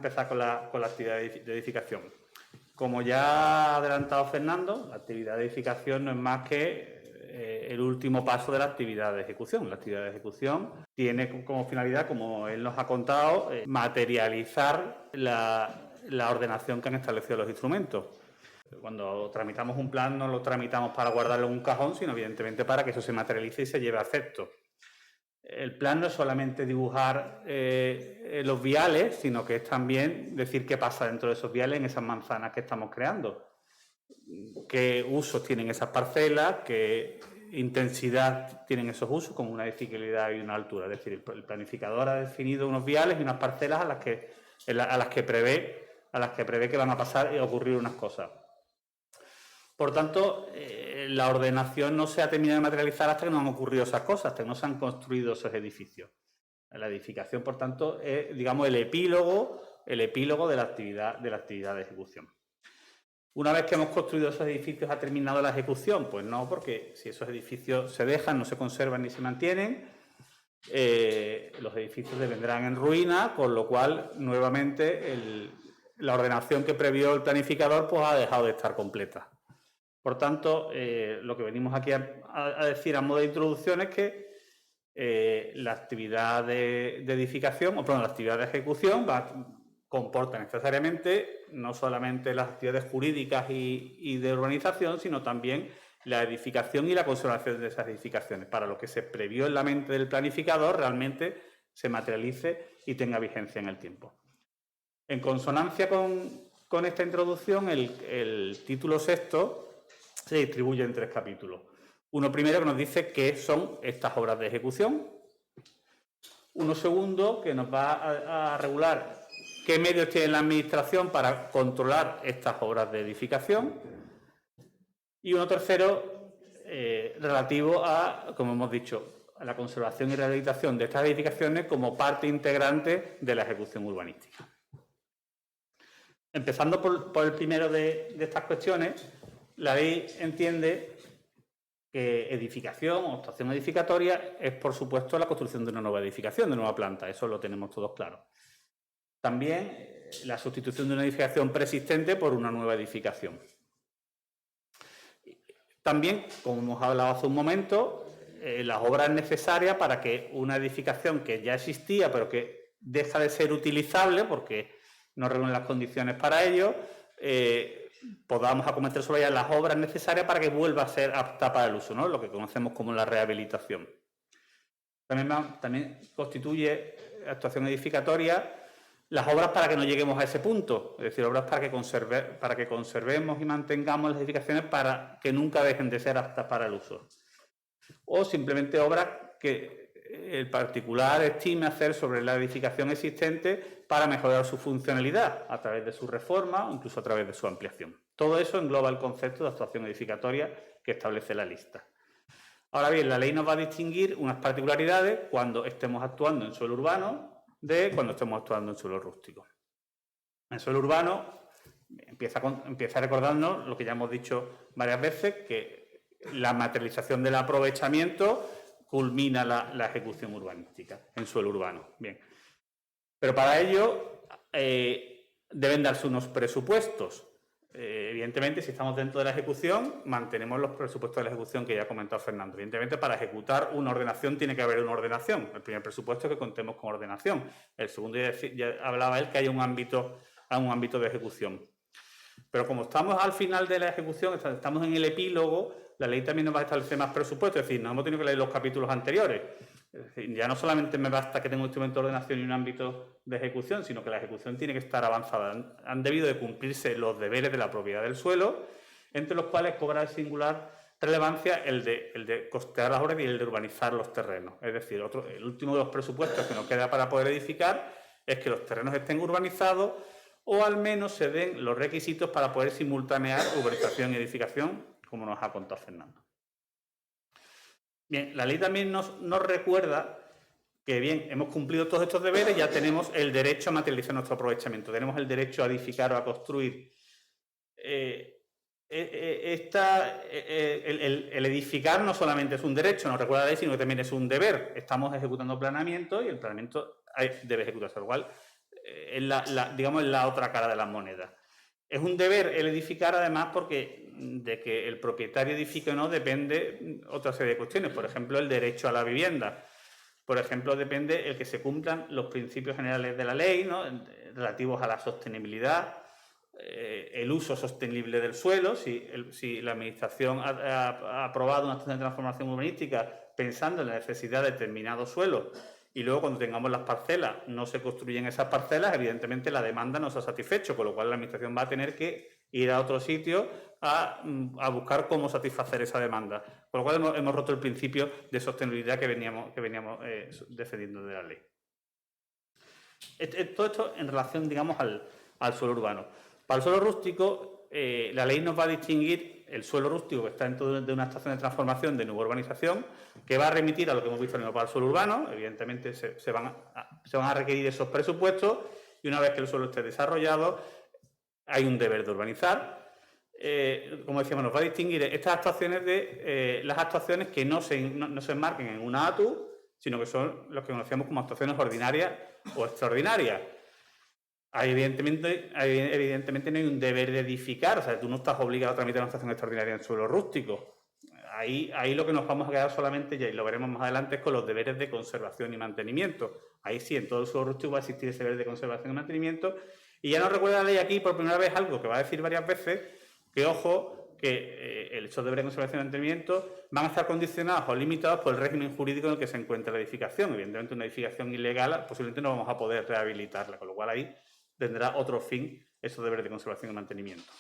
empezar con la actividad de edificación. Como ya ha adelantado Fernando, la actividad de edificación no es más que el último paso de la actividad de ejecución. La actividad de ejecución tiene como finalidad, como él nos ha contado, materializar la ordenación que han establecido los instrumentos. Cuando tramitamos un plan no lo tramitamos para guardarlo en un cajón, sino evidentemente para que eso se materialice y se lleve a efecto. El plan no es solamente dibujar los viales, sino que es también decir qué pasa dentro de esos viales en esas manzanas que estamos creando. Qué usos tienen esas parcelas, qué intensidad tienen esos usos, como una desigualdad y una altura. Es decir, el planificador ha definido unos viales y unas parcelas a las que prevé que van a pasar y ocurrir unas cosas. Por tanto, la ordenación no se ha terminado de materializar hasta que no han ocurrido esas cosas, hasta que no se han construido esos edificios. La edificación, por tanto, es, digamos, el epílogo de la actividad de ejecución. Una vez que hemos construido esos edificios, ¿ha terminado la ejecución? Pues no, porque si esos edificios se dejan, no se conservan ni se mantienen, los edificios devendrán en ruina, con lo cual, nuevamente, la ordenación que previó el planificador pues, ha dejado de estar completa. Por tanto, lo que venimos aquí a decir a modo de introducción es que la actividad de edificación, o perdón, la actividad de ejecución comporta necesariamente no solamente las actividades jurídicas y de urbanización, sino también la edificación y la conservación de esas edificaciones, para lo que se previó en la mente del planificador realmente se materialice y tenga vigencia en el tiempo. En consonancia con esta introducción, el título sexto se distribuye en 3 capítulos. Uno primero que nos dice qué son estas obras de ejecución. Uno segundo que nos va a regular qué medios tiene la Administración para controlar estas obras de edificación. Y uno tercero relativo a, como hemos dicho, a la conservación y rehabilitación de estas edificaciones como parte integrante de la ejecución urbanística. Empezando por el primero de estas cuestiones, la ley entiende que edificación o actuación edificatoria es, por supuesto, la construcción de una nueva edificación, de una nueva planta. Eso lo tenemos todos claro. También la sustitución de una edificación preexistente por una nueva edificación. También, como hemos hablado hace un momento, las obras necesarias para que una edificación que ya existía, pero que deja de ser utilizable porque no reúne las condiciones para ello, podamos acometer sobre ella las obras necesarias para que vuelva a ser apta para el uso, ¿no? Lo que conocemos como la rehabilitación. También constituye actuación edificatoria las obras para que no lleguemos a ese punto, es decir, obras para que conservemos y mantengamos las edificaciones para que nunca dejen de ser aptas para el uso. O simplemente obras que el particular estime hacer sobre la edificación existente para mejorar su funcionalidad a través de su reforma o incluso a través de su ampliación. Todo eso engloba el concepto de actuación edificatoria que establece la lista. Ahora bien, la ley nos va a distinguir unas particularidades cuando estemos actuando en suelo urbano de cuando estemos actuando en suelo rústico. En suelo urbano empieza recordándonos lo que ya hemos dicho varias veces, que la materialización del aprovechamiento culmina la ejecución urbanística en suelo urbano. Bien. Pero para ello deben darse unos presupuestos. Evidentemente, si estamos dentro de la ejecución, mantenemos los presupuestos de la ejecución que ya ha comentado Fernando. Evidentemente, para ejecutar una ordenación tiene que haber una ordenación. El primer presupuesto es que contemos con ordenación. El segundo, ya hablaba él, que hay un ámbito de ejecución. Pero como estamos al final de la ejecución, estamos en el epílogo, la ley también nos va a establecer más presupuestos. Es decir, no hemos tenido que leer los capítulos anteriores. Es decir, ya no solamente me basta que tenga un instrumento de ordenación y un ámbito de ejecución, sino que la ejecución tiene que estar avanzada. Han debido de cumplirse los deberes de la propiedad del suelo, entre los cuales cobra singular relevancia el de costear las obras y el de urbanizar los terrenos. Es decir, el último de los presupuestos que nos queda para poder edificar es que los terrenos estén urbanizados o al menos se den los requisitos para poder simultanear urbanización y edificación, como nos ha contado Fernando. Bien, la ley también nos recuerda que, bien, hemos cumplido todos estos deberes, ya tenemos el derecho a materializar nuestro aprovechamiento, tenemos el derecho a edificar o a construir. El edificar no solamente es un derecho, nos recuerda la ley, sino que también es un deber. Estamos ejecutando planeamiento y el planeamiento debe ejecutarse. Al igual, digamos, en la otra cara de la moneda. Es un deber el edificar, además, porque de que el propietario edifique o no depende otra serie de cuestiones. Por ejemplo, el derecho a la vivienda. Por ejemplo, depende el que se cumplan los principios generales de la ley, ¿no?, relativos a la sostenibilidad, el uso sostenible del suelo. Si la Administración ha aprobado una actuación de transformación urbanística pensando en la necesidad de determinados suelos y luego cuando tengamos las parcelas no se construyen esas parcelas, evidentemente la demanda no se ha satisfecho, con lo cual la Administración va a tener que ir a otro sitio a buscar cómo satisfacer esa demanda. Con lo cual hemos roto el principio de sostenibilidad que veníamos defendiendo de la ley. Todo esto en relación, digamos, al suelo urbano. Para el suelo rústico, la ley nos va a distinguir el suelo rústico que está dentro de una estación de transformación de nueva urbanización, que va a remitir a lo que hemos visto para el suelo urbano. Evidentemente se van a requerir esos presupuestos y una vez que el suelo esté desarrollado hay un deber de urbanizar. Como decíamos, nos va a distinguir estas actuaciones de las actuaciones que no se enmarquen en una ATU, sino que son los que conocemos como actuaciones ordinarias o extraordinarias. Evidentemente no hay un deber de edificar, o sea, tú no estás obligado a tramitar una actuación extraordinaria en suelo rústico. Ahí lo que nos vamos a quedar solamente, ya y lo veremos más adelante, es con los deberes de conservación y mantenimiento. Ahí sí, en todo el suelo rústico va a existir ese deber de conservación y mantenimiento. Y ya nos recuerda la ley aquí por primera vez algo que va a decir varias veces, que ojo, que esos deberes de conservación y mantenimiento van a estar condicionados o limitados por el régimen jurídico en el que se encuentra la edificación. Evidentemente una edificación ilegal posiblemente no vamos a poder rehabilitarla, con lo cual ahí tendrá otro fin esos deberes de conservación y mantenimiento.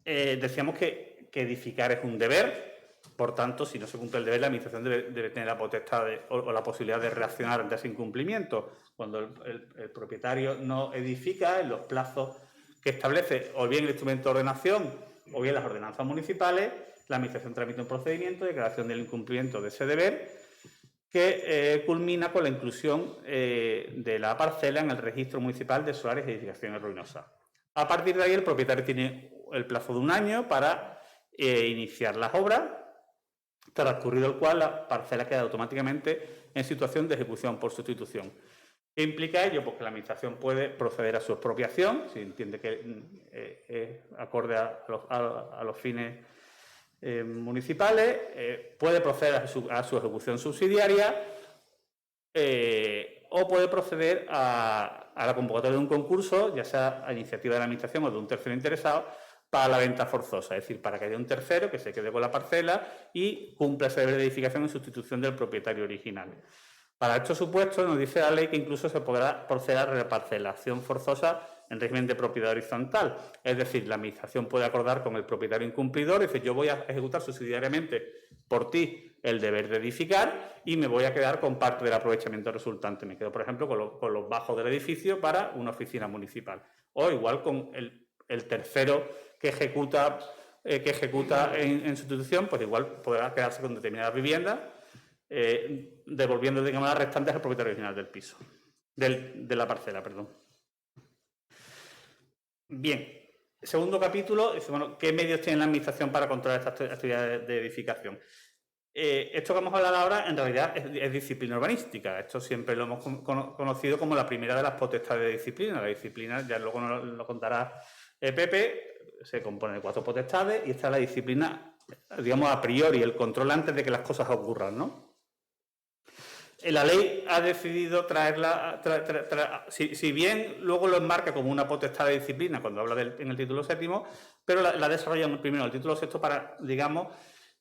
Decíamos que edificar es un deber, por tanto, si no se cumple el deber, la Administración debe tener la potestad o la posibilidad de reaccionar ante ese incumplimiento. Cuando el propietario no edifica en los plazos que establece o bien el instrumento de ordenación o bien las ordenanzas municipales, la Administración tramita un procedimiento de declaración del incumplimiento de ese deber que culmina con la inclusión de la parcela en el registro municipal de solares y edificaciones ruinosas. A partir de ahí, el propietario tiene el plazo de 1 año para iniciar las obras, transcurrido el cual la parcela queda automáticamente en situación de ejecución por sustitución. ¿Qué implica ello? Pues que la Administración puede proceder a su expropiación, si entiende que es acorde a los fines municipales, puede proceder a su ejecución subsidiaria o puede proceder a la convocatoria de un concurso, ya sea a iniciativa de la Administración o de un tercero interesado, para la venta forzosa, es decir, para que haya un tercero que se quede con la parcela y cumpla ese deber de edificación en sustitución del propietario original. Para estos supuestos nos dice la ley que incluso se podrá proceder a reparcelación forzosa en régimen de propiedad horizontal. Es decir, la Administración puede acordar con el propietario incumplidor y decir, yo voy a ejecutar subsidiariamente por ti el deber de edificar y me voy a quedar con parte del aprovechamiento resultante. Me quedo, por ejemplo, con los bajos del edificio para una oficina municipal. O igual con el tercero que ejecuta en sustitución, pues igual podrá quedarse con determinadas viviendas, devolviendo, digamos, las restantes al propietario original del piso, de la parcela, perdón. Bien, segundo capítulo, es, bueno, ¿qué medios tiene la Administración para controlar estas actividades de edificación? Esto que vamos a hablar ahora, en realidad, es disciplina urbanística. Esto siempre lo hemos conocido como la primera de las potestades de disciplina. La disciplina, ya luego nos lo contará Pepe, se compone de 4 potestades y esta es la disciplina, digamos, a priori, el control antes de que las cosas ocurran, ¿no? La ley ha decidido traerla, si bien luego lo enmarca como una potestad de disciplina cuando habla en el título 7º, pero la desarrolla primero en el título 6º para, digamos,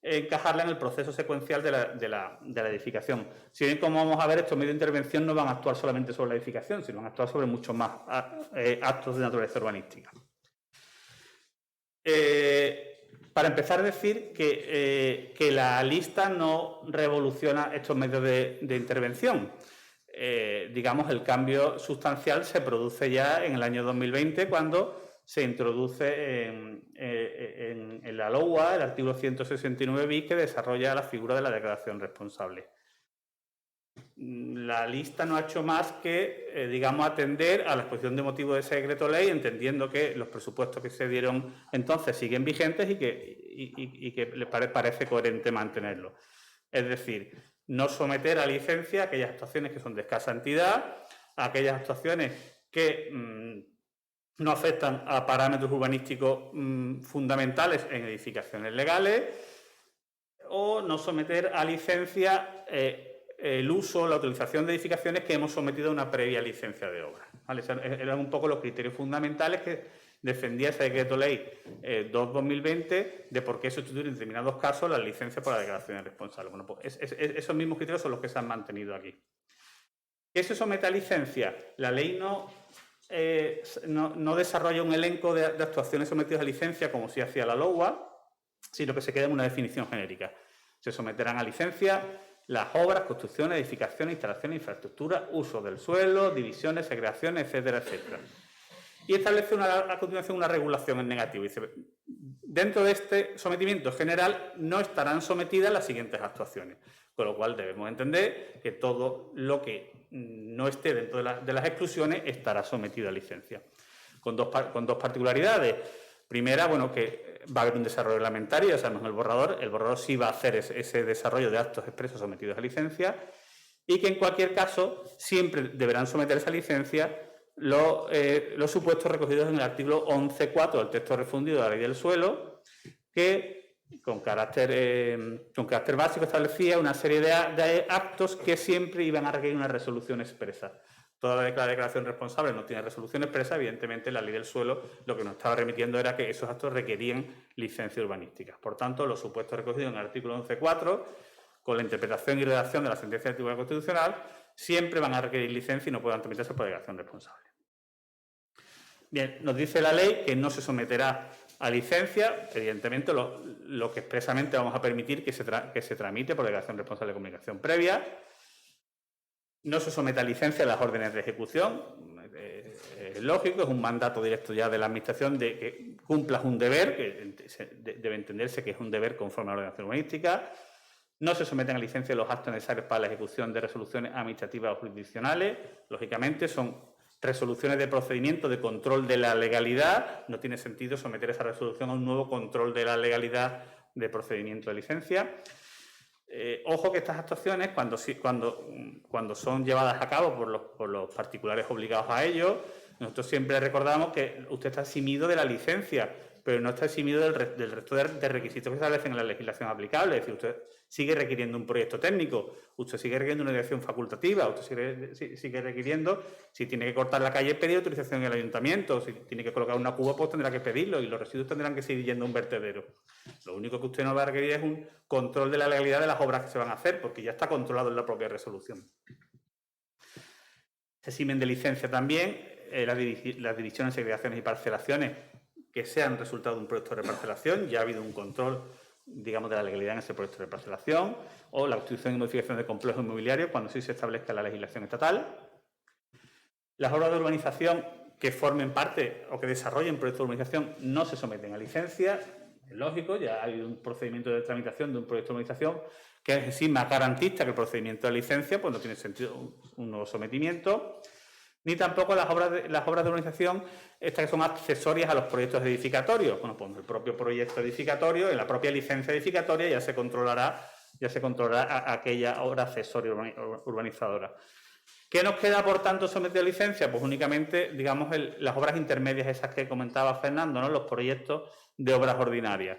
encajarla en el proceso secuencial de la edificación. Si bien, como vamos a ver, estos medios de intervención no van a actuar solamente sobre la edificación, sino van a actuar sobre muchos más actos de naturaleza urbanística. Para empezar, decir que la lista no revoluciona estos medios de intervención. Digamos, el cambio sustancial se produce ya en el año 2020 cuando se introduce en la LOA el artículo 169 bis que desarrolla la figura de la declaración responsable. La lista no ha hecho más que, digamos, atender a la exposición de motivos de ese decreto ley, entendiendo que los presupuestos que se dieron entonces siguen vigentes y que le parece coherente mantenerlos. Es decir, no someter a licencia aquellas actuaciones que son de escasa entidad aquellas actuaciones que no afectan a parámetros urbanísticos fundamentales en edificaciones legales, o no someter a licencia el uso, la utilización de edificaciones que hemos sometido a una previa licencia de obra, ¿vale? Esos eran un poco los criterios fundamentales que defendía ese decreto ley 2/2020 de por qué sustituir en determinados casos las licencias por la declaración de responsable. Bueno, pues esos mismos criterios son los que se han mantenido aquí. ¿Qué se somete a licencia? La ley no desarrolla un elenco de actuaciones sometidas a licencia como si hacía la LOA, sino que se queda en una definición genérica. Se someterán a licencia las obras, construcciones, edificaciones, instalaciones, infraestructuras, uso del suelo, divisiones, segregaciones, etcétera, etcétera. Y establece a continuación una regulación en negativo. Dice, dentro de este sometimiento general no estarán sometidas las siguientes actuaciones, con lo cual debemos entender que todo lo que no esté dentro de las exclusiones estará sometido a licencia. Con dos particularidades. Primera, bueno, que va a haber un desarrollo reglamentario, ya sabemos el borrador sí va a hacer ese desarrollo de actos expresos sometidos a licencia, y que en cualquier caso siempre deberán someterse a licencia los supuestos recogidos en el artículo 11.4 del texto refundido de la Ley del Suelo, que con carácter básico establecía una serie de actos que siempre iban a requerir una resolución expresa. Toda la declaración responsable no tiene resolución expresa, evidentemente la Ley del Suelo lo que nos estaba remitiendo era que esos actos requerían licencia urbanística. Por tanto, los supuestos recogidos en el artículo 11.4, con la interpretación y redacción de la sentencia del Tribunal Constitucional, siempre van a requerir licencia y no puedan tramitarse por declaración responsable. Bien, nos dice la ley que no se someterá a licencia, evidentemente lo que expresamente vamos a permitir que se tramite por declaración responsable de comunicación previa. No se somete a licencia las órdenes de ejecución, es lógico, es un mandato directo ya de la Administración de que cumplas un deber, que debe entenderse que es un deber conforme a la ordenación urbanística. No se someten a licencia los actos necesarios para la ejecución de resoluciones administrativas o jurisdiccionales. Lógicamente son resoluciones de procedimiento de control de la legalidad. No tiene sentido someter esa resolución a un nuevo control de la legalidad de procedimiento de licencia. Ojo que estas actuaciones, cuando son llevadas a cabo por los particulares obligados a ello, nosotros siempre recordamos que usted está eximido de la licencia, pero no está eximido del resto de requisitos que se establecen en la legislación aplicable. Es decir, usted sigue requiriendo un proyecto técnico, usted sigue requiriendo una dirección facultativa, usted sigue requiriendo, si tiene que cortar la calle, pedir autorización en el ayuntamiento, si tiene que colocar una cuba, pues tendrá que pedirlo y los residuos tendrán que seguir yendo a un vertedero. Lo único que usted no va a requerir es un control de la legalidad de las obras que se van a hacer, porque ya está controlado en la propia resolución. Se eximen de licencia también las divisiones, segregaciones y parcelaciones que sean resultado de un proyecto de reparcelación. Ya ha habido un control, digamos, de la legalidad en ese proyecto de reparcelación, o la constitución y modificación de complejos inmobiliarios cuando sí se establezca la legislación estatal. Las obras de urbanización que formen parte o que desarrollen proyectos de urbanización no se someten a licencia. Es lógico, ya hay un procedimiento de tramitación de un proyecto de urbanización que es en sí más garantista que el procedimiento de licencia, pues no tiene sentido un nuevo sometimiento. Ni tampoco las obras de urbanización, estas que son accesorias a los proyectos edificatorios. Bueno, pues el propio proyecto edificatorio, en la propia licencia edificatoria ya se controlará aquella obra accesoria urbanizadora. ¿Qué nos queda, por tanto, sometido a licencia? Pues únicamente, digamos, las obras intermedias esas que comentaba Fernando, ¿no? Los proyectos de obras ordinarias.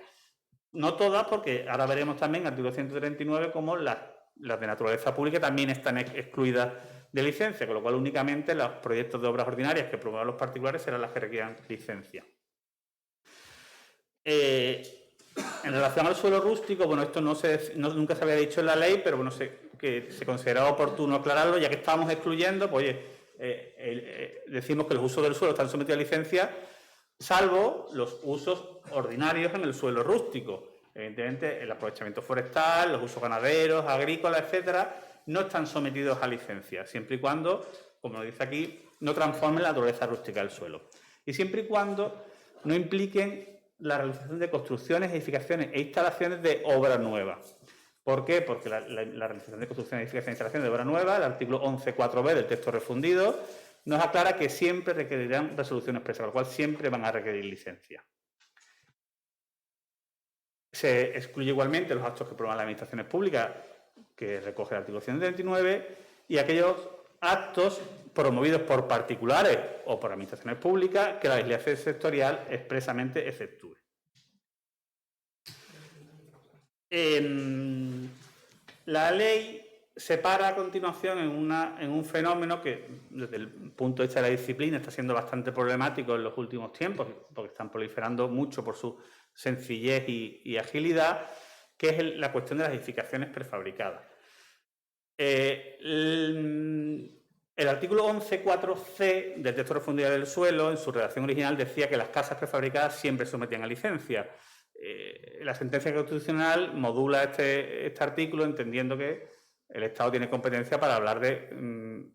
No todas, porque ahora veremos también en el artículo 139 cómo las de naturaleza pública también están excluidas de licencia, con lo cual únicamente los proyectos de obras ordinarias que promuevan los particulares serán las que requieran licencia. En relación al suelo rústico, bueno, esto nunca se había dicho en la ley, pero bueno, que se consideraba oportuno aclararlo, ya que estábamos excluyendo, pues decimos que los usos del suelo están sometidos a licencia, salvo los usos ordinarios en el suelo rústico. Evidentemente, el aprovechamiento forestal, los usos ganaderos, agrícolas, etcétera, no están sometidos a licencia, siempre y cuando, como lo dice aquí, no transformen la naturaleza rústica del suelo. Y siempre y cuando no impliquen la realización de construcciones, edificaciones e instalaciones de obra nueva. ¿Por qué? Porque la realización de construcciones, edificaciones e instalaciones de obra nueva, el artículo 11.4b del texto refundido, nos aclara que siempre requerirán resolución expresa, con lo cual siempre van a requerir licencia. Se excluye igualmente los actos que promuevan las administraciones públicas, que recoge el artículo 139, y aquellos actos promovidos por particulares o por administraciones públicas que la legislación sectorial expresamente exceptúe. La ley separa a continuación en un fenómeno que, desde el punto de vista de la disciplina, está siendo bastante problemático en los últimos tiempos, porque están proliferando mucho por su sencillez y agilidad, que es la cuestión de las edificaciones prefabricadas. El artículo 11.4c del texto de profundidad del suelo, en su redacción original, decía que las casas prefabricadas siempre se sometían a licencia. La sentencia constitucional modula este artículo entendiendo que el Estado tiene competencia para hablar de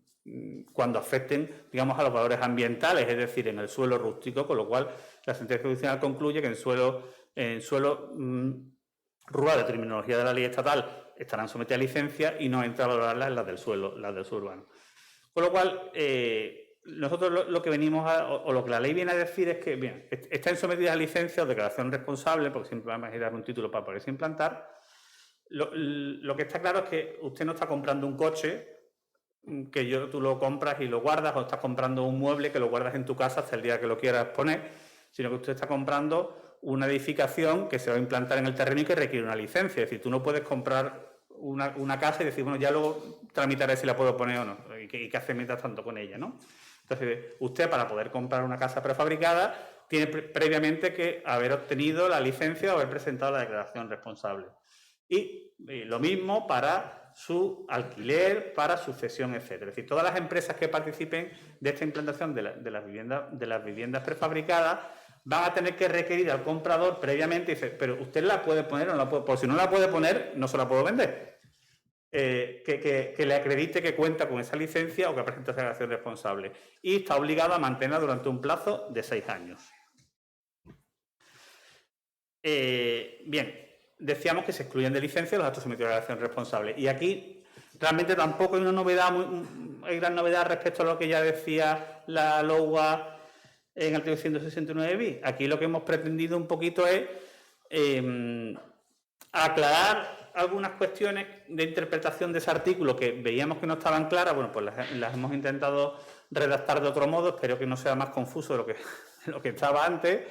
cuando afecten, digamos, a los valores ambientales, es decir, en el suelo rústico, con lo cual la sentencia constitucional concluye que en suelo rural de terminología de la ley estatal estarán sometidas a licencia y no entra a valorarlas las del suelo urbano. Con lo cual, nosotros lo que venimos o lo que la ley viene a decir es que, bien, están sometidas a licencia o declaración responsable, porque siempre vamos a dar un título para poderse implantar. Lo que está claro es que usted no está comprando un coche que tú lo compras y lo guardas, o estás comprando un mueble que lo guardas en tu casa hasta el día que lo quieras poner, sino que usted está comprando una edificación que se va a implantar en el terreno y que requiere una licencia. Es decir, tú no puedes comprar una casa y decir, bueno, ya luego tramitaré si la puedo poner o no, y qué hacer mientras tanto con ella, ¿no? Entonces, usted, para poder comprar una casa prefabricada, tiene previamente que haber obtenido la licencia o haber presentado la declaración responsable. Y lo mismo para su alquiler, para su cesión, etcétera. Es decir, todas las empresas que participen de esta implantación de las viviendas prefabricadas van a tener que requerir al comprador previamente, dice, pero usted la puede poner o no la puede, por si no la puede poner, no se la puedo vender. Que le acredite que cuenta con esa licencia o que presenta esa declaración responsable. Y está obligado a mantenerla durante un plazo de 6 años. Bien, decíamos que se excluyen de licencia los actos sometidos a declaración responsable. Y aquí realmente tampoco hay una novedad, hay gran novedad respecto a lo que ya decía la LOA en el artículo 169 bis. Aquí lo que hemos pretendido un poquito es aclarar algunas cuestiones de interpretación de ese artículo que veíamos que no estaban claras. Bueno, pues las hemos intentado redactar de otro modo, espero que no sea más confuso de lo que estaba antes,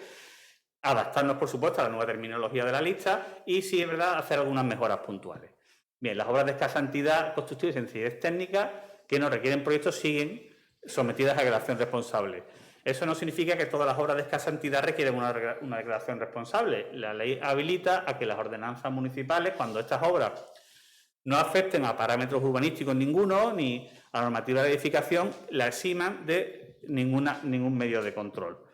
adaptarnos, por supuesto, a la nueva terminología de la lista y, si es verdad, hacer algunas mejoras puntuales. Bien, las obras de escasa entidad constructiva y sencillez técnica que no requieren proyectos siguen sometidas a declaración responsable. Eso no significa que todas las obras de escasa entidad requieren una declaración responsable. La ley habilita a que las ordenanzas municipales, cuando estas obras no afecten a parámetros urbanísticos ninguno, ni a la normativa de edificación, la eximan de ningún medio de control.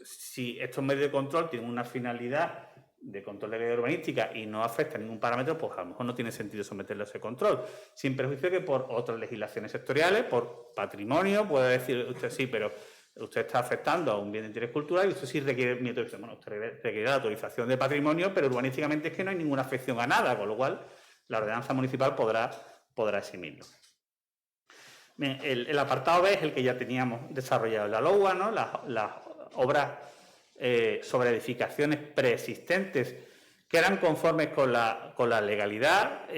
Si estos medios de control tienen una finalidad de control de la ley urbanística y no afecta a ningún parámetro, pues a lo mejor no tiene sentido someterlo a ese control, sin perjuicio que por otras legislaciones sectoriales, por patrimonio, puede decir usted sí, pero usted está afectando a un bien de interés cultural y usted sí requiere mi autorización. Bueno, usted requiere la autorización de patrimonio, pero urbanísticamente es que no hay ninguna afección a nada, con lo cual la ordenanza municipal podrá eximirlo. Bien, el apartado B es el que ya teníamos desarrollado en la LOA, ¿no? Las obras sobre edificaciones preexistentes que eran conformes con la legalidad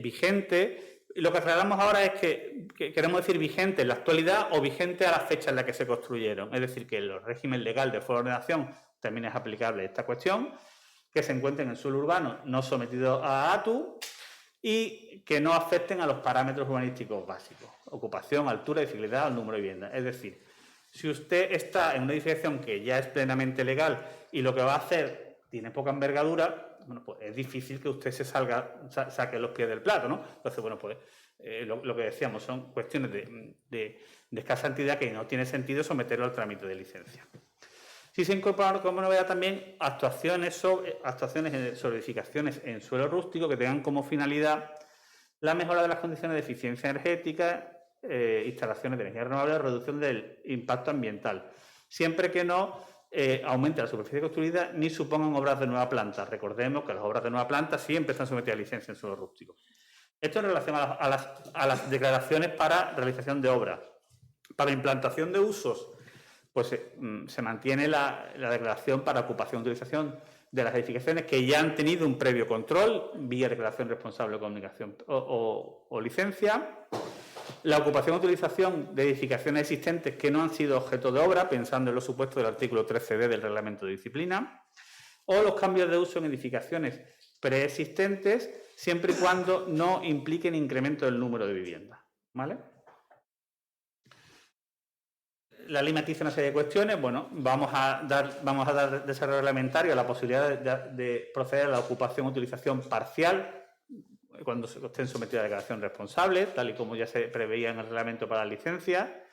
vigente. Y lo que aclaramos ahora es que queremos decir vigente en la actualidad o vigente a la fecha en la que se construyeron. Es decir, que el régimen legal de fuero de ordenación también es aplicable a esta cuestión, que se encuentren en suelo urbano no sometido a ATU y que no afecten a los parámetros urbanísticos básicos: ocupación, altura, edificabilidad, número de viviendas. Es decir, si usted está en una edificación que ya es plenamente legal y lo que va a hacer tiene poca envergadura, bueno, pues es difícil que usted saque los pies del plato, ¿no? Entonces, bueno, pues lo que decíamos son cuestiones de escasa entidad que no tiene sentido someterlo al trámite de licencia. Sí se incorporan como novedad también actuaciones sobre edificaciones en suelo rústico que tengan como finalidad la mejora de las condiciones de eficiencia energética, instalaciones de energía renovable, reducción del impacto ambiental, siempre que no aumente la superficie construida ni supongan obras de nueva planta. Recordemos que las obras de nueva planta siempre están sometidas a licencia en suelo rústico. Esto en relación a las declaraciones para realización de obras. Para implantación de usos, pues se mantiene la declaración para ocupación y utilización de las edificaciones que ya han tenido un previo control vía declaración responsable de comunicación o licencia. La ocupación o utilización de edificaciones existentes que no han sido objeto de obra, pensando en los supuestos del artículo 13d del Reglamento de Disciplina, o los cambios de uso en edificaciones preexistentes, siempre y cuando no impliquen incremento del número de viviendas, ¿vale? La ley matiza una serie de cuestiones. Bueno, vamos a dar desarrollo reglamentario a la posibilidad de proceder a la ocupación o utilización parcial cuando estén sometidos a declaración responsable, tal y como ya se preveía en el reglamento para la licencia.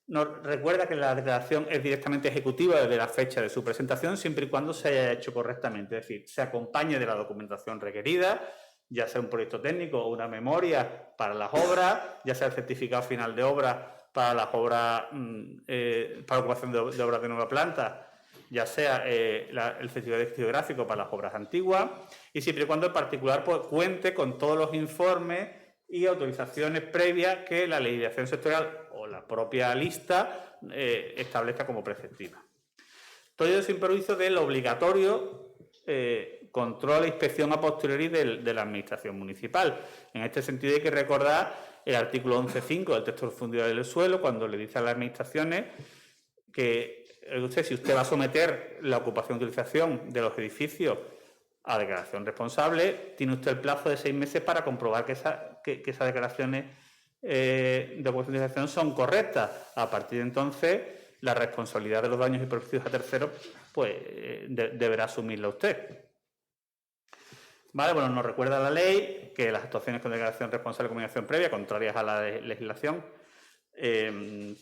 Nos recuerda que la declaración es directamente ejecutiva desde la fecha de su presentación, siempre y cuando se haya hecho correctamente, es decir, se acompañe de la documentación requerida, ya sea un proyecto técnico o una memoria para las obras, ya sea el certificado final de obra para las obras, para ocupación de obras de nueva planta, ya sea el certificado geográfico para las obras antiguas, y siempre y cuando el particular pues, cuente con todos los informes y autorizaciones previas que la legislación sectorial o la propia lista establezca como preceptiva. Todo ello sin perjuicio del obligatorio control e inspección a posteriori de la Administración municipal. En este sentido hay que recordar el artículo 11.5 del texto fundido del suelo, cuando le dice a las administraciones que si usted va a someter la ocupación y utilización de los edificios a declaración responsable, tiene usted el plazo de 6 meses para comprobar que esas declaraciones de ocupación y utilización son correctas. A partir de entonces, la responsabilidad de los daños y perjuicios a terceros pues, deberá asumirla usted. Vale, bueno, nos recuerda la ley que las actuaciones con declaración responsable de comunicación previa, contrarias a la legislación, que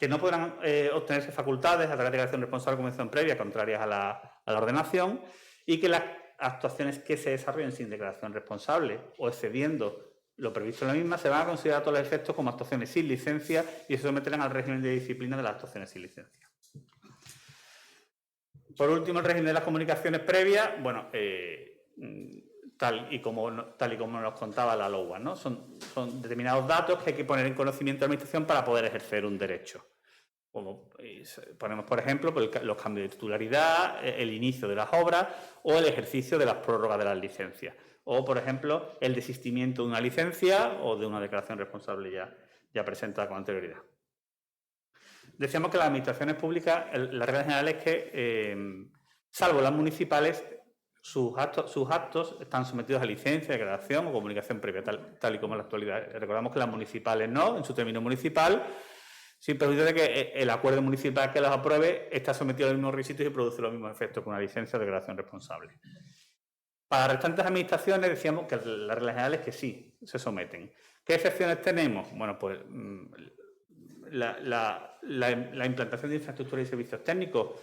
no podrán obtenerse facultades a través de declaración responsable de comunicación previa, contrarias a la ordenación, y que las actuaciones que se desarrollen sin declaración responsable o excediendo lo previsto en la misma se van a considerar a todos los efectos como actuaciones sin licencia y se someterán al régimen de disciplina de las actuaciones sin licencia. Por último, el régimen de las comunicaciones previas, bueno, tal y como nos contaba la LOA, ¿no? Son determinados datos que hay que poner en conocimiento de la Administración para poder ejercer un derecho. Como ponemos, por ejemplo, los cambios de titularidad, el inicio de las obras o el ejercicio de las prórrogas de las licencias. O, por ejemplo, el desistimiento de una licencia o de una declaración responsable ya presentada con anterioridad. Decíamos que las administraciones públicas, la regla general es que, salvo las municipales, sus actos están sometidos a licencia, declaración o comunicación previa, tal y como en la actualidad. Recordamos que las municipales no, en su término municipal, sin perjuicio de que el acuerdo municipal que las apruebe está sometido a los mismos requisitos y produce los mismos efectos que una licencia o declaración responsable. Para las restantes administraciones decíamos que la regla general es que sí, se someten. ¿Qué excepciones tenemos? Bueno, pues la implantación de infraestructuras y servicios técnicos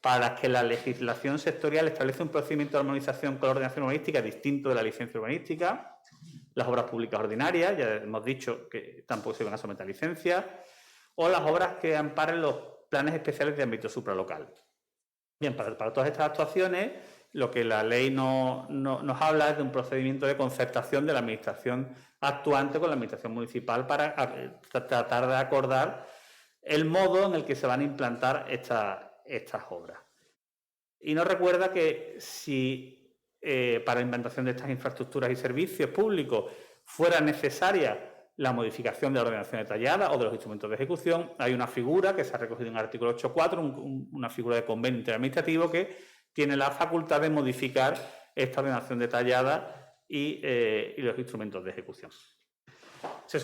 para las que la legislación sectorial establece un procedimiento de armonización con la ordenación urbanística distinto de la licencia urbanística, las obras públicas ordinarias, ya hemos dicho que tampoco se van a someter a licencia, o las obras que amparen los planes especiales de ámbito supralocal. Bien, para todas estas actuaciones, lo que la ley nos habla es de un procedimiento de concertación de la administración actuante con la administración municipal para tratar de acordar el modo en el que se van a implantar estas obras. Y nos recuerda que si para la implantación de estas infraestructuras y servicios públicos fuera necesaria la modificación de la ordenación detallada o de los instrumentos de ejecución, hay una figura que se ha recogido en el artículo 8.4, una figura de convenio interadministrativo que tiene la facultad de modificar esta ordenación detallada y los instrumentos de ejecución. Se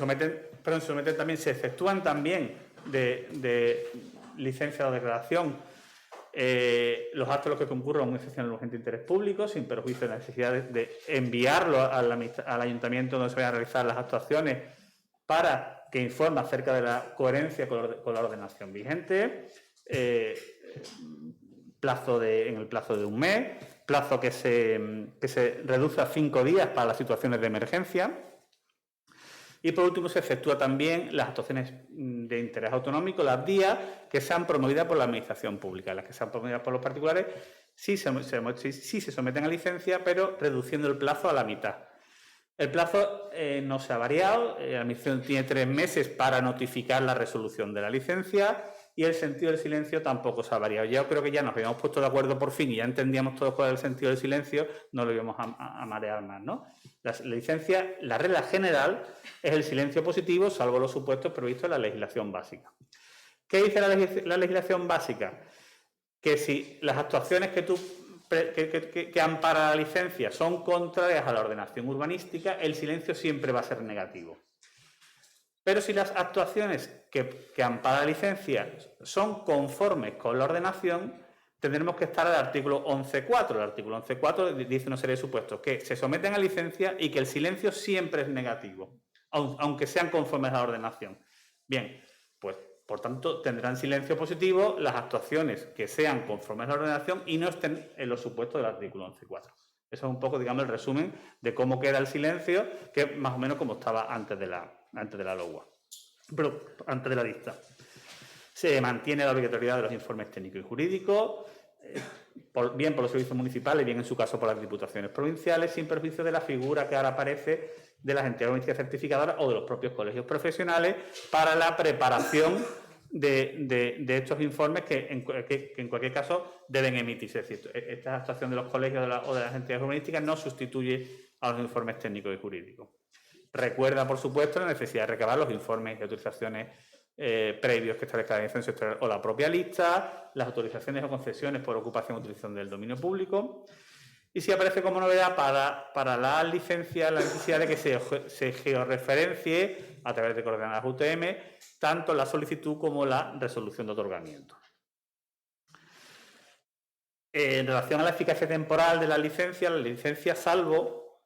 efectúan también de licencia o declaración los actos en los que concurra una excepcional urgente interés público, sin perjuicio de la necesidad de enviarlo al ayuntamiento donde se vayan a realizar las actuaciones para que informe acerca de la coherencia con la ordenación vigente, en el plazo de un mes, plazo que se reduce a 5 días para las situaciones de emergencia. Y por último se efectúa también las actuaciones de interés autonómico, las vías que sean promovidas por la administración pública. Las que sean promovidas por los particulares sí se someten a licencia, pero reduciendo el plazo a la mitad. El plazo no se ha variado, la administración tiene 3 meses para notificar la resolución de la licencia y el sentido del silencio tampoco se ha variado. Yo creo que ya nos habíamos puesto de acuerdo por fin y ya entendíamos todos cuál era el sentido del silencio, no lo íbamos a marear más, ¿no? La regla general es el silencio positivo, salvo los supuestos previstos en la legislación básica. ¿Qué dice la legislación básica? Que si las actuaciones que ampara la licencia son contrarias a la ordenación urbanística, el silencio siempre va a ser negativo. Pero si las actuaciones que ampara la licencia son conformes con la ordenación, tendremos que estar al artículo 11.4. El artículo 11.4 dice una serie de supuestos que se someten a licencia y que el silencio siempre es negativo, aunque sean conformes a la ordenación. Bien, pues por tanto tendrán silencio positivo las actuaciones que sean conformes a la ordenación y no estén en los supuestos del artículo 11.4. Eso es un poco, digamos, el resumen de cómo queda el silencio, que es más o menos como estaba antes de la LOA, pero antes de la lista. Se mantiene la obligatoriedad de los informes técnicos y jurídicos, bien por los servicios municipales, bien en su caso por las diputaciones provinciales, sin perjuicio de la figura que ahora aparece de las entidades urbanísticas certificadoras o de los propios colegios profesionales para la preparación de estos informes que en cualquier caso deben emitirse. Es decir, esta actuación de los colegios o de las entidades urbanísticas no sustituye a los informes técnicos y jurídicos. Recuerda, por supuesto, la necesidad de recabar los informes de autorizaciones previos que establezca la licencia sectorial o la propia lista, las autorizaciones o concesiones por ocupación o utilización del dominio público. Y sí aparece como novedad para la licencia la necesidad de que se georreferencie a través de coordenadas UTM tanto la solicitud como la resolución de otorgamiento. En relación a la eficacia temporal de la licencia, salvo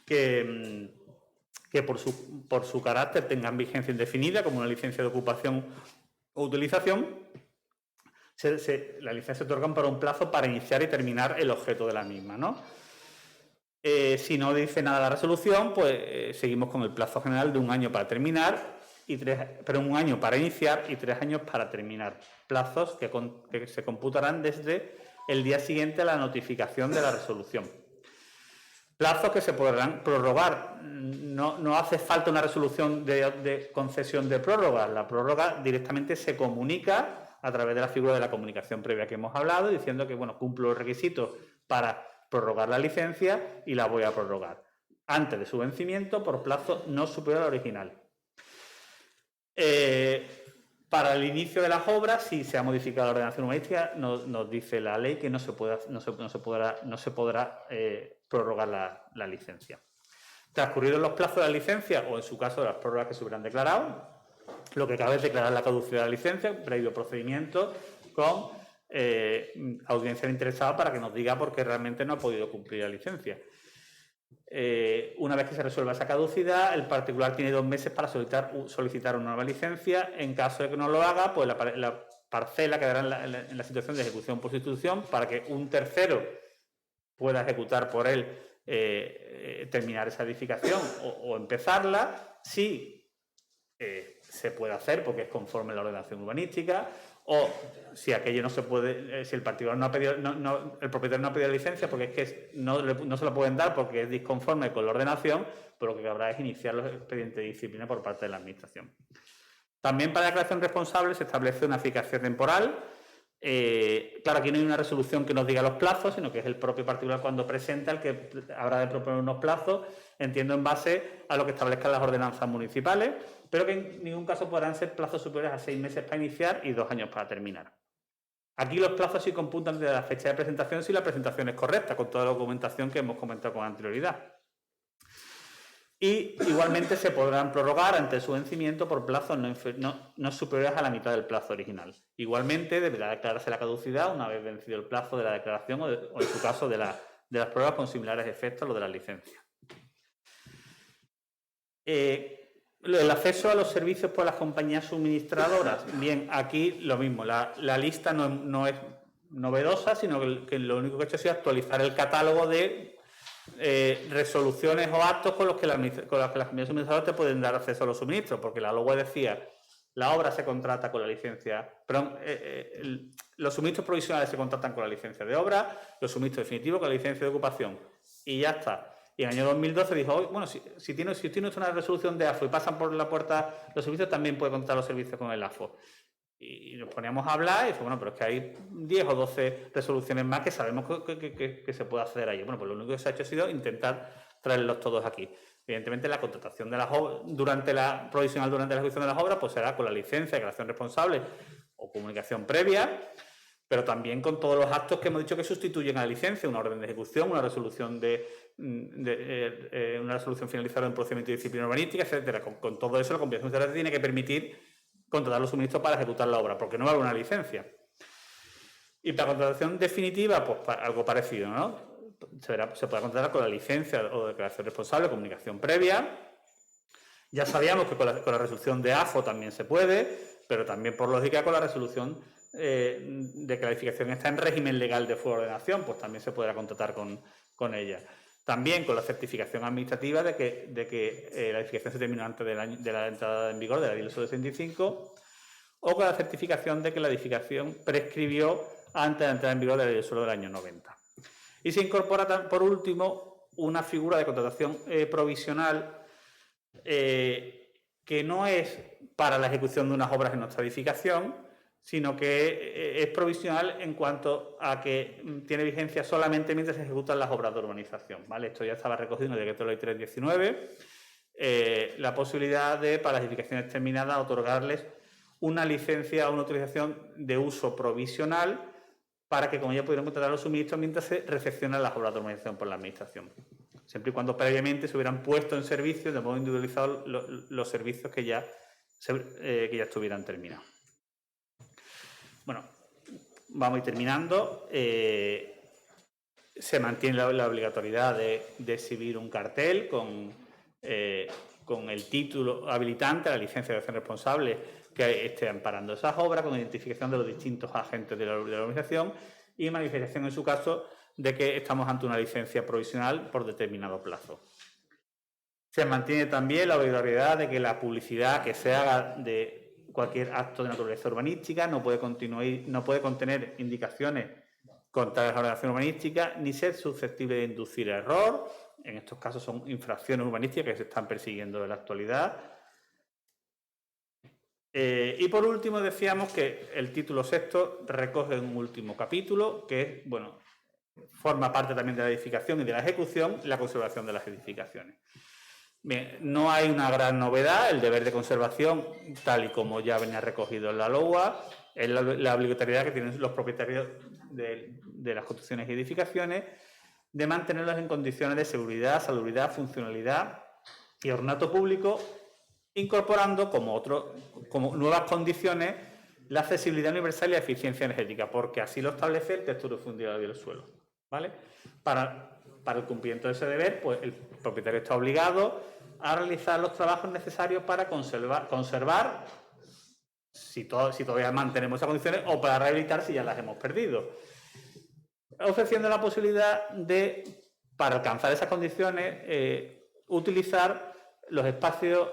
que por su carácter tengan vigencia indefinida, como una licencia de ocupación o utilización, la licencia se otorga para un plazo para iniciar y terminar el objeto de la misma, ¿no? Si no dice nada la resolución, pues seguimos con el plazo general de 1 año para terminar, pero 1 año para iniciar y 3 años para terminar. Plazos que se computarán desde el día siguiente a la notificación de la resolución. Plazos que se podrán prorrogar. No hace falta una resolución de concesión de prórroga. La prórroga directamente se comunica a través de la figura de la comunicación previa que hemos hablado, diciendo que, bueno, cumplo los requisitos para prorrogar la licencia y la voy a prorrogar antes de su vencimiento por plazo no superior al original. Para el inicio de las obras, si se ha modificado la ordenación urbanística, nos dice la ley que no se podrá prorrogar la licencia. Transcurridos los plazos de la licencia, o en su caso de las prórrogas que se hubieran declarado, lo que cabe es declarar la caducidad de la licencia, previo procedimiento, con audiencia del interesado para que nos diga por qué realmente no ha podido cumplir la licencia. Una vez que se resuelva esa caducidad, el particular tiene 2 meses para solicitar una nueva licencia. En caso de que no lo haga, pues la parcela quedará en la situación de ejecución por sustitución para que un tercero pueda ejecutar por él, terminar esa edificación o empezarla, si se puede hacer porque es conforme a la ordenación urbanística, o si aquello no se puede, si el particular no ha pedido, el propietario no ha pedido licencia porque es que no se la pueden dar porque es disconforme con la ordenación, pues lo que habrá es iniciar los expedientes de disciplina por parte de la administración. También para la declaración responsable se establece una eficacia temporal. Claro, aquí no hay una resolución que nos diga los plazos, sino que es el propio particular cuando presenta el que habrá de proponer unos plazos, entiendo en base a lo que establezcan las ordenanzas municipales, pero que en ningún caso podrán ser plazos superiores a 6 meses para iniciar y 2 años para terminar. Aquí los plazos sí computan desde la fecha de presentación si la presentación es correcta, con toda la documentación que hemos comentado con anterioridad. Y igualmente se podrán prorrogar ante su vencimiento por plazos no superiores a la mitad del plazo original. Igualmente deberá declararse la caducidad una vez vencido el plazo de la declaración o en su caso de las pruebas con similares efectos a los de la licencia. El acceso a los servicios por las compañías suministradoras. Bien, aquí lo mismo, la lista no es novedosa, sino que lo único que he hecho ha sido actualizar el catálogo de resoluciones o actos con los que las compañías suministradoras te pueden dar acceso a los suministros, porque la LOA decía, la obra se contrata con la licencia, perdón, los suministros provisionales se contratan con la licencia de obra, los suministros definitivos con la licencia de ocupación, y ya está. Y en el año 2012 dijo, bueno, si tiene una resolución de AFO y pasan por la puerta los servicios, también puede contratar los servicios con el AFO. Y nos poníamos a hablar y dice, bueno, pero es que hay 10 o 12 resoluciones más que sabemos que se puede hacer ahí. Bueno, pues lo único que se ha hecho ha sido intentar traerlos todos aquí. Evidentemente, la contratación de las obras provisional durante la ejecución de las obras, pues será con la licencia, declaración responsable o comunicación previa, pero también con todos los actos que hemos dicho que sustituyen a la licencia, una orden de ejecución, una resolución una resolución finalizada en procedimiento de disciplina urbanística, etcétera. Con todo eso, la compilación de tiene que permitir contratar los suministros para ejecutar la obra, porque no va a haber una licencia. Y para contratación definitiva, pues algo parecido, ¿no? Se puede contratar con la licencia o declaración responsable, comunicación previa. Ya sabíamos que con la resolución de AFO también se puede, pero también por lógica con la resolución de que la edificación está en régimen legal de fuero de ordenación, pues también se podrá contratar con ella. También con la certificación administrativa de que la edificación se terminó antes de la entrada en vigor de la Ley 65, o con la certificación de que la edificación prescribió antes de la entrada en vigor de la Ley del Suelo del año 90. Y se incorpora, por último, una figura de contratación provisional que no es para la ejecución de unas obras en nuestra edificación, sino que es provisional en cuanto a que tiene vigencia solamente mientras se ejecutan las obras de urbanización, ¿vale? Esto ya estaba recogido en el Decreto Ley 319, la posibilidad de, para las edificaciones terminadas, otorgarles una licencia o una autorización de uso provisional para que, como ya pudieran contratar los suministros mientras se recepcionan las obras de urbanización por la Administración, siempre y cuando previamente se hubieran puesto en servicio de modo individualizado los servicios que ya estuvieran terminados. Bueno, vamos a ir terminando. Se mantiene la obligatoriedad de exhibir un cartel con el título habilitante, la licencia de acción responsable que esté amparando esas obras, con identificación de los distintos agentes de la organización y manifestación, en su caso, de que estamos ante una licencia provisional por determinado plazo. Se mantiene también la obligatoriedad de que la publicidad que se haga de cualquier acto de naturaleza urbanística no puede contener indicaciones contra la ordenación urbanística ni ser susceptible de inducir error. En estos casos son infracciones urbanísticas que se están persiguiendo en la actualidad. Y por último decíamos que el título sexto recoge un último capítulo que es, bueno, forma parte también de la edificación y de la ejecución, la conservación de las edificaciones. Bien, no hay una gran novedad, el deber de conservación, tal y como ya venía recogido en la LOA, es la obligatoriedad que tienen los propietarios de las construcciones y edificaciones de mantenerlos en condiciones de seguridad, salubridad, funcionalidad y ornato público, incorporando como nuevas condiciones la accesibilidad universal y la eficiencia energética, porque así lo establece el texto refundido de la Ley del Suelo, ¿vale? Para el cumplimiento de ese deber, pues el propietario está obligado a realizar los trabajos necesarios para conservar si todavía mantenemos esas condiciones, o para rehabilitar si ya las hemos perdido, ofreciendo la posibilidad de, para alcanzar esas condiciones, utilizar los espacios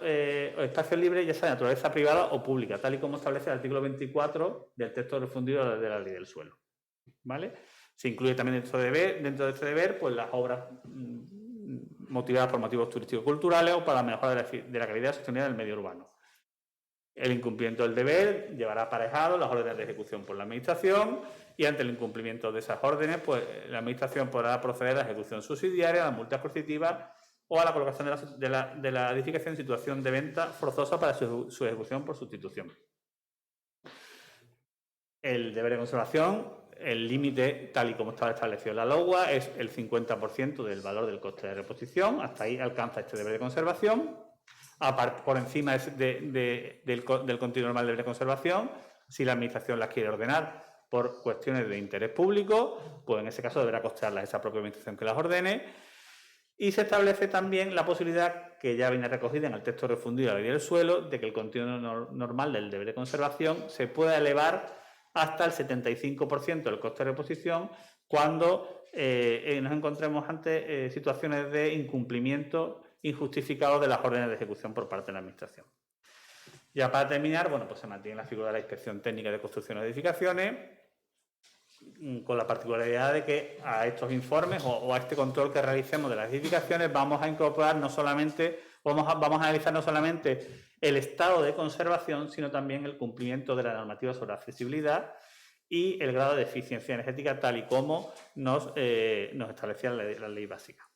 libres, ya sea de naturaleza privada o pública, tal y como establece el artículo 24 del texto refundido de la Ley del Suelo, ¿vale? Se incluye también dentro de este deber pues las obras motivadas por motivos turísticos culturales o para la mejora de la calidad y sostenibilidad del medio urbano. El incumplimiento del deber llevará aparejado las órdenes de ejecución por la Administración, y ante el incumplimiento de esas órdenes, pues la Administración podrá proceder a la ejecución subsidiaria, a las multas coercitivas o a la colocación de la edificación en situación de venta forzosa para su ejecución por sustitución. El deber de conservación, el límite, tal y como estaba establecido en la LOA, es el 50% del valor del coste de reposición. Hasta ahí alcanza este deber de conservación. Por encima del continuo normal del deber de conservación, si la Administración las quiere ordenar por cuestiones de interés público, pues en ese caso deberá costearlas esa propia Administración que las ordene. Y se establece también la posibilidad, que ya viene recogida en el texto refundido de la Ley del Suelo, de que el continuo normal del deber de conservación se pueda elevar hasta el 75% del coste de reposición cuando nos encontremos ante situaciones de incumplimiento injustificado de las órdenes de ejecución por parte de la Administración. Ya para terminar, bueno, pues se mantiene la figura de la inspección técnica de construcciones y edificaciones, con la particularidad de que a estos informes o a este control que realicemos de las edificaciones vamos a incorporar no solamente vamos a analizar no solamente el estado de conservación, sino también el cumplimiento de la normativa sobre accesibilidad y el grado de eficiencia energética tal y como nos establecía la ley básica.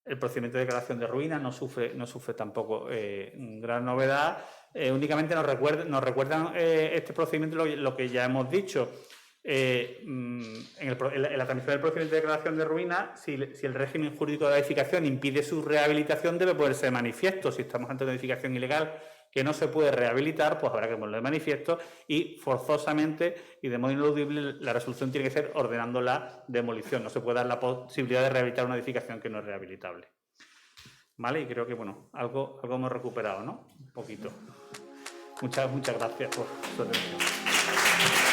El procedimiento de declaración de ruina no sufre tampoco gran novedad. Únicamente nos recuerdan este procedimiento lo que ya hemos dicho. En la tramitación del procedimiento de declaración de ruina, si el régimen jurídico de la edificación impide su rehabilitación, debe ponerse de manifiesto. Si estamos ante una edificación ilegal que no se puede rehabilitar, pues habrá que ponerlo de manifiesto y forzosamente y de modo ineludible la resolución tiene que ser ordenando la demolición. No se puede dar la posibilidad de rehabilitar una edificación que no es rehabilitable. ¿Vale? Y creo que, bueno, algo hemos recuperado, ¿no? Un poquito. Muchas gracias por su atención.